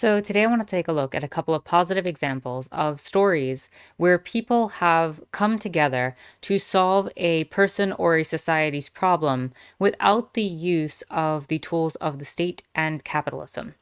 So, today I want to take a look at a couple of positive examples of stories where people have come together to solve a person or a society's problem without the use of the tools of the state and capitalism.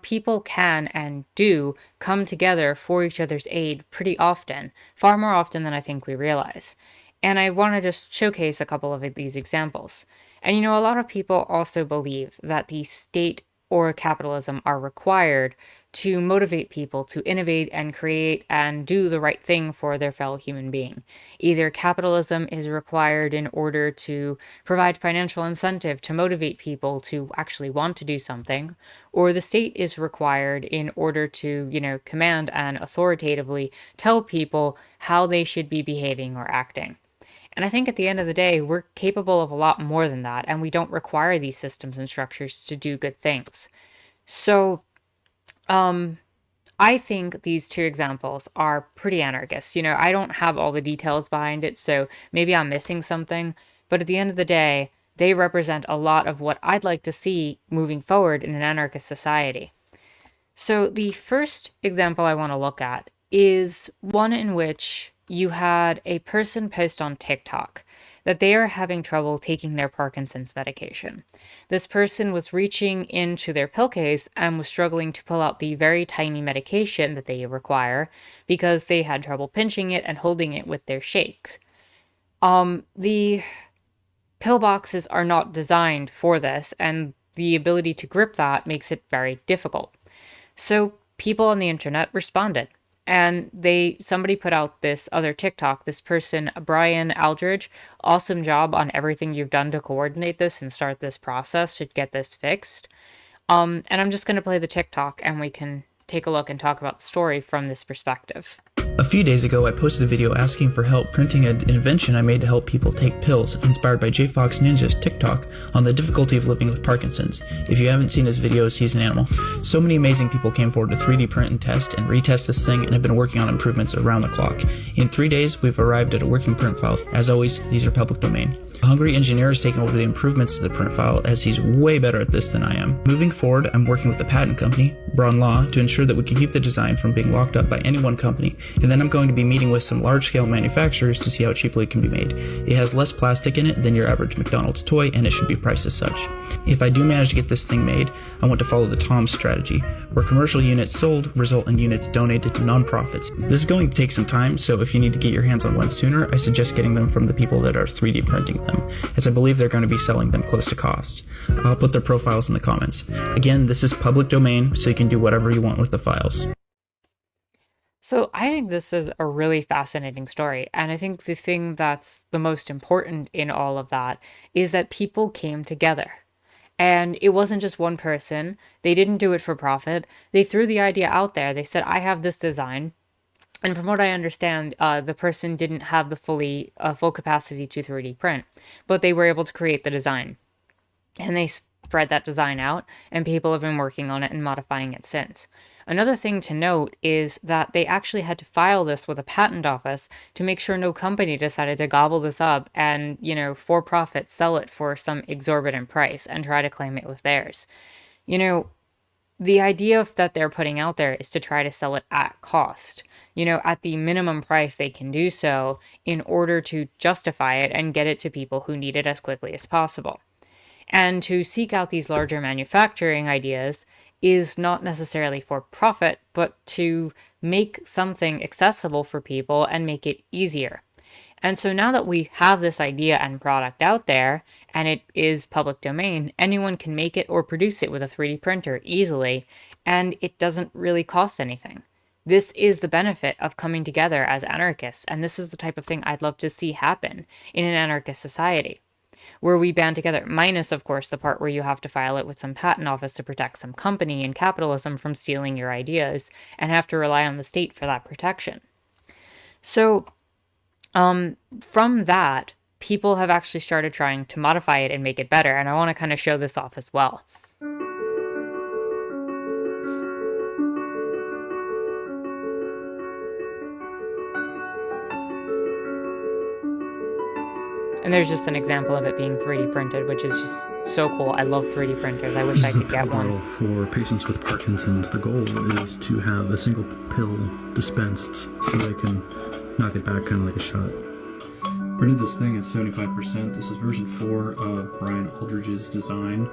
People can and do come together for each other's aid pretty often, far more often than I think we realize. And I want to just showcase a couple of these examples. And a lot of people also believe that the state or capitalism are required to motivate people to innovate and create and do the right thing for their fellow human being. Either capitalism is required in order to provide financial incentive to motivate people to actually want to do something, or the state is required in order to, command and authoritatively tell people how they should be behaving or acting. And I think at the end of the day, we're capable of a lot more than that, and we don't require these systems and structures to do good things. So, um, I think these two examples are pretty anarchist. I don't have all the details behind it, so maybe I'm missing something. But at the end of the day, they represent a lot of what I'd like to see moving forward in an anarchist society. So, the first example I want to look at is one in which you had a person post on TikTok that they are having trouble taking their Parkinson's medication. This person was reaching into their pill case and was struggling to pull out the very tiny medication that they require because they had trouble pinching it and holding it with their shakes. The pill boxes are not designed for this, and the ability to grip that makes it very difficult. So people on the internet responded. And somebody put out this other TikTok, this person, Brian Aldridge, awesome job on everything you've done to coordinate this and start this process to get this fixed. And I'm just going to play the TikTok and we can take a look and talk about the story from this perspective. A few days ago, I posted a video asking for help printing an invention I made to help people take pills, inspired by J Fox Ninja's TikTok on the difficulty of living with Parkinson's. If you haven't seen his videos, he's an animal. So many amazing people came forward to 3D print and test and retest this thing and have been working on improvements around the clock. In 3 days, we've arrived at a working print file. As always, these are public domain. A hungry engineer is taking over the improvements to the print file, as he's way better at this than I am. Moving forward, I'm working with the patent company, Braun Law, to ensure that we can keep the design from being locked up by any one company, and then I'm going to be meeting with some large-scale manufacturers to see how cheaply it can be made. It has less plastic in it than your average McDonald's toy, and it should be priced as such. If I do manage to get this thing made, I want to follow the TOMS strategy, where commercial units sold result in units donated to nonprofits. This is going to take some time, so if you need to get your hands on one sooner, I suggest getting them from the people that are 3D printing them, as I believe they're going to be selling them close to cost. I'll put their profiles in the comments. Again, this is public domain, so you can do whatever you want with the files. So I think this is a really fascinating story. And I think the thing that's the most important in all of that is that people came together. And it wasn't just one person. They didn't do it for profit. They threw the idea out there. They said, I have this design. And from what I understand, the person didn't have the full capacity to 3D print, but they were able to create the design. And they spread that design out, and people have been working on it and modifying it since. Another thing to note is that they actually had to file this with a patent office to make sure no company decided to gobble this up and, for profit, sell it for some exorbitant price and try to claim it was theirs. The idea that they're putting out there is to try to sell it at cost, at the minimum price they can do so in order to justify it and get it to people who need it as quickly as possible. And to seek out these larger manufacturing ideas is not necessarily for profit, but to make something accessible for people and make it easier. And so now that we have this idea and product out there, and it is public domain, anyone can make it or produce it with a 3D printer easily, and it doesn't really cost anything. This is the benefit of coming together as anarchists, and this is the type of thing I'd love to see happen in an anarchist society, where we band together, minus, of course, the part where you have to file it with some patent office to protect some company and capitalism from stealing your ideas and have to rely on the state for that protection. So, from that, people have actually started trying to modify it and make it better, and I want to kind of show this off as well. And there's just an example of it being 3D printed, which is just so cool. I love 3D printers. I wish This I is a could pill get one. bottle for patients with Parkinson's. The goal is to have a single pill dispensed so they can knock it back kind of like a shot. Printed this thing at 75%. This is version 4 of Brian Aldridge's design.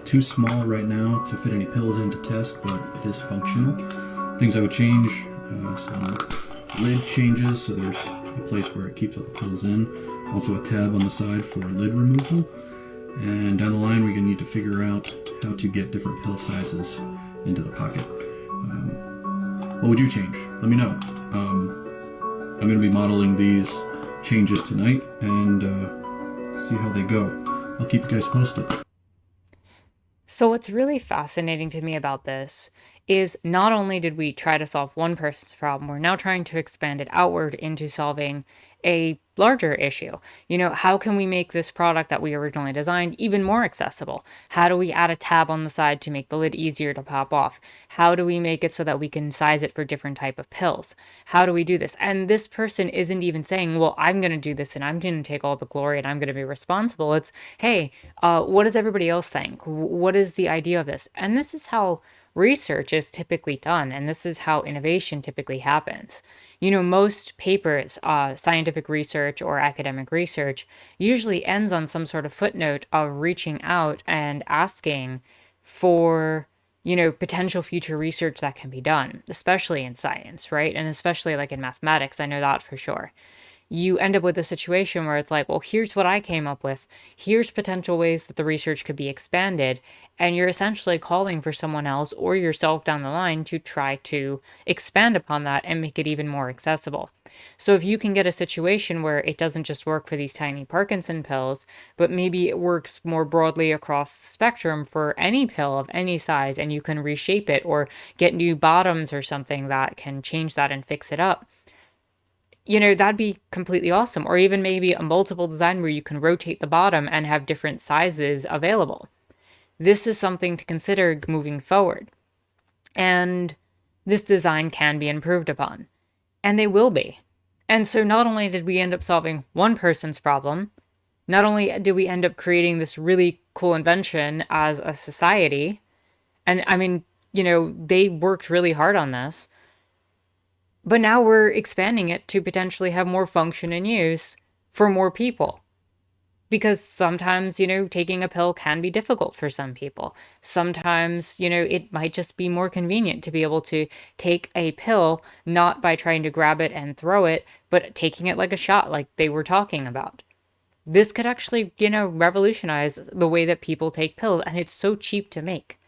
Too small right now to fit any pills in to test, but it is functional. Things I would change, some lid changes, so there's a place where it keeps all the pills in. Also a tab on the side for lid removal. And down the line we're going to need to figure out how to get different pill sizes into the pocket. What would you change? Let me know. I'm going to be modeling these changes tonight and see how they go. I'll keep you guys posted. So, what's really fascinating to me about this is not only did we try to solve one person's problem, we're now trying to expand it outward into solving a larger issue. How can we make this product that we originally designed even more accessible? How do we add a tab on the side to make the lid easier to pop off? How do we make it so that we can size it for different type of pills? How do we do this? And this person isn't even saying, well, I'm going to do this and I'm going to take all the glory and I'm going to be responsible. It's, hey, what does everybody else think? What is the idea of this? And this is how research is typically done, and this is how innovation typically happens. Most papers, scientific research or academic research, usually ends on some sort of footnote of reaching out and asking for, potential future research that can be done, especially in science, right? And especially like in mathematics, I know that for sure. You end up with a situation where it's like, well, here's what I came up with. Here's potential ways that the research could be expanded. And you're essentially calling for someone else or yourself down the line to try to expand upon that and make it even more accessible. So if you can get a situation where it doesn't just work for these tiny Parkinson pills, but maybe it works more broadly across the spectrum for any pill of any size, and you can reshape it or get new bottoms or something that can change that and fix it up, that'd be completely awesome. Or even maybe a multiple design where you can rotate the bottom and have different sizes available. This is something to consider moving forward. And this design can be improved upon. And they will be. And so not only did we end up solving one person's problem, not only did we end up creating this really cool invention as a society, and I mean, they worked really hard on this, but now we're expanding it to potentially have more function and use for more people. Because sometimes, taking a pill can be difficult for some people. Sometimes, it might just be more convenient to be able to take a pill, not by trying to grab it and throw it, but taking it like a shot, like they were talking about. This could actually, revolutionize the way that people take pills, and it's so cheap to make.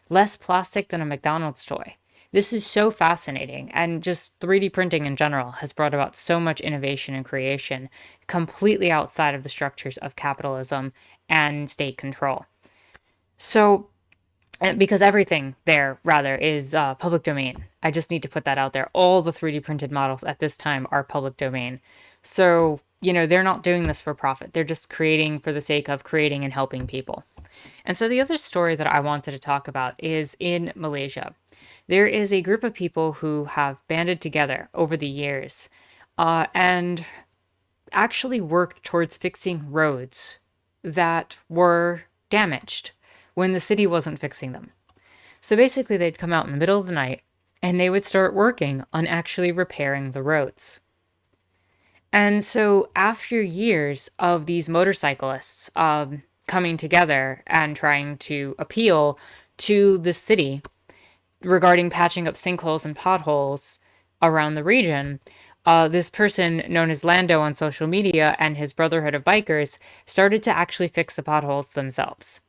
Less plastic than a McDonald's toy. This is so fascinating, and just 3D printing in general has brought about so much innovation and creation completely outside of the structures of capitalism and state control. So, because everything there, rather, is public domain. I just need to put that out there. All the 3D printed models at this time are public domain. So, they're not doing this for profit. They're just creating for the sake of creating and helping people. And so the other story that I wanted to talk about is in Malaysia. There is a group of people who have banded together over the years and actually worked towards fixing roads that were damaged when the city wasn't fixing them. So basically, they'd come out in the middle of the night and they would start working on actually repairing the roads. And so after years of these motorcyclists coming together and trying to appeal to the city regarding patching up sinkholes and potholes around the region, this person known as Lando on social media and his Brotherhood of Bikers started to actually fix the potholes themselves.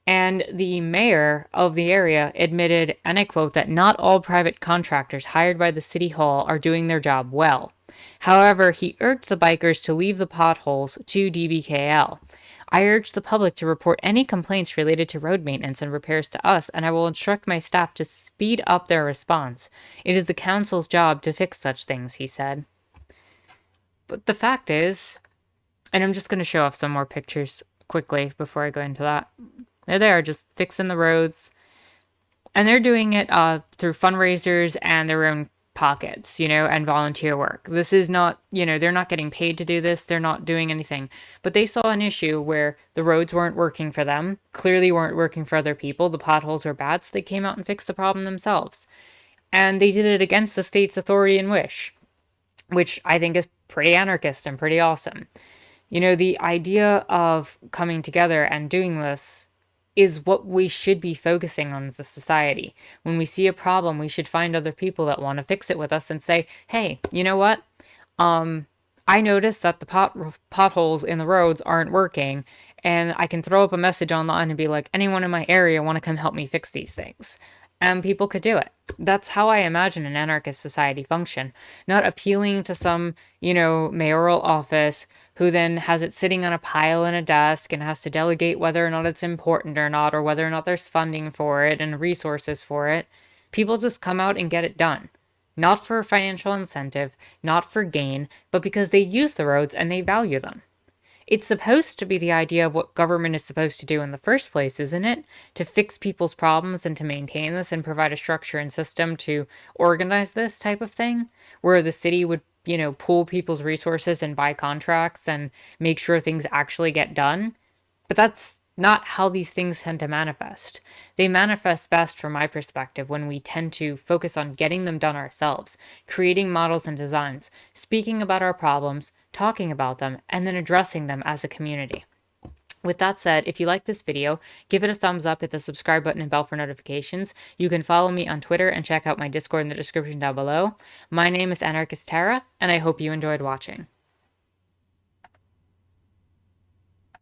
And the mayor of the area admitted, and I quote, that not all private contractors hired by the city hall are doing their job well. However, he urged the bikers to leave the potholes to DBKL. I urge the public to report any complaints related to road maintenance and repairs to us, and I will instruct my staff to speed up their response. It is the council's job to fix such things, he said. But the fact is, and I'm just going to show off some more pictures quickly before I go into that. They're there, just fixing the roads. And they're doing it through fundraisers and their own pockets, and volunteer work. This is not, they're not getting paid to do this. They're not doing anything. But they saw an issue where the roads weren't working for them, clearly weren't working for other people. The potholes were bad, so they came out and fixed the problem themselves. And they did it against the state's authority and wish, which I think is pretty anarchist and pretty awesome. The idea of coming together and doing this is what we should be focusing on as a society. When we see a problem, we should find other people that want to fix it with us and say, hey, you know what? I noticed that the potholes in the roads aren't working, and I can throw up a message online and be like, anyone in my area want to come help me fix these things? And people could do it. That's how I imagine an anarchist society function. Not appealing to some, mayoral office who then has it sitting on a pile in a desk and has to delegate whether or not it's important or not, or whether or not there's funding for it and resources for it. People just come out and get it done. Not for financial incentive, not for gain, but because they use the roads and they value them. It's supposed to be the idea of what government is supposed to do in the first place, isn't it? To fix people's problems and to maintain this and provide a structure and system to organize this type of thing, where the city would, pool people's resources and buy contracts and make sure things actually get done. But that's not how these things tend to manifest. They manifest best, from my perspective, when we tend to focus on getting them done ourselves, creating models and designs, speaking about our problems, talking about them, and then addressing them as a community. With that said, if you like this video, give it a thumbs up, hit the subscribe button and bell for notifications. You can follow me on Twitter and check out my Discord in the description down below. My name is Anarchist Tara, and I hope you enjoyed watching.